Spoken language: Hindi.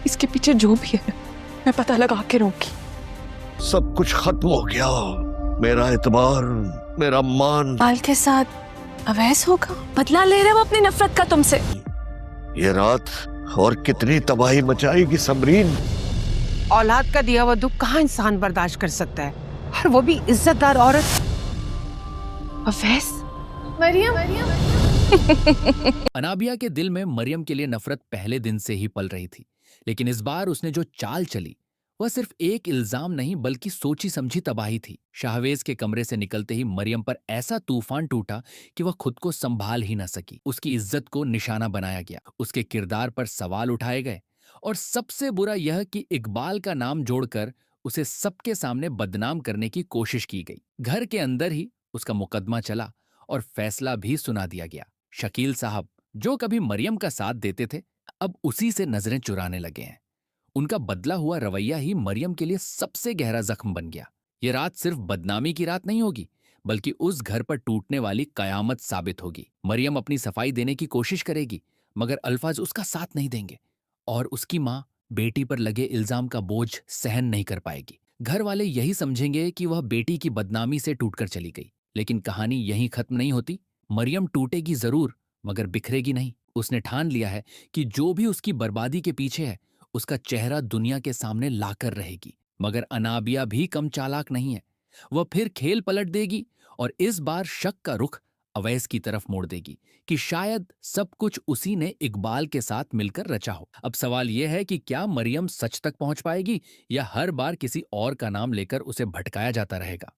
इसके पीछे जो भी है मैं पता लगा के रहूंगी। सब कुछ खत्म हो गया, मेरा एतबार, मेरा मान। बाल के साथ अवैस होगा, बदला ले रहे वो अपनी नफरत का तुमसे। ये रात और कितनी तबाही मचाएगी समरीन। औलाद का दिया हुआ दुख कहाँ इंसान बर्दाश्त कर सकता है, और वो भी इज्जतदार औरत। अवैस, मरियम। अनाबिया के दिल में मरियम के लिए नफरत पहले दिन से ही पल रही थी, लेकिन इस बार उसने जो चाल चली वह सिर्फ एक इल्जाम नहीं बल्कि सोची समझी तबाही थी। शाहवेज के कमरे से निकलते ही मरियम पर ऐसा तूफान टूटा कि वह खुद को संभाल ही न सकी। उसकी इज्जत को निशाना बनाया गया, उसके किरदार पर सवाल उठाए गए, और सबसे बुरा यह कि इकबाल का नाम जोड़कर उसे सबके सामने बदनाम करने की कोशिश की गई। घर के अंदर ही उसका मुकदमा चला और फैसला भी सुना दिया गया। शकील साहब, जो कभी मरियम का साथ देते थे, अब उसी से नजरें चुराने लगे हैं। उनका बदला हुआ रवैया ही मरियम के लिए सबसे गहरा जख्म बन गया। ये रात सिर्फ बदनामी की रात नहीं होगी, बल्कि उस घर पर टूटने वाली कयामत साबित होगी। मरियम अपनी सफाई देने की कोशिश करेगी, मगर अल्फाज उसका साथ नहीं देंगे, और उसकी माँ बेटी पर लगे इल्जाम का बोझ सहन नहीं कर पाएगी। घर वाले यही समझेंगे कि वह बेटी की बदनामी से टूटकर चली गई, लेकिन कहानी यहीं खत्म नहीं होती। मरियम टूटेगी जरूर, मगर बिखरेगी नहीं। उसने ठान लिया है कि जो भी उसकी बर्बादी के पीछे है, उसका चेहरा दुनिया के सामने लाकर रहेगी। मगर अनाबिया भी कम चालाक नहीं है। वह फिर खेल पलट देगी और इस बार शक का रुख अवैस की तरफ मोड़ देगी कि शायद सब कुछ उसी ने इकबाल के साथ मिलकर रचा हो। अब सवाल यह है कि क्या मरियम सच तक पहुंच पाएगी, या हर बार किसी और का नाम लेकर उसे भटकाया जाता रहेगा।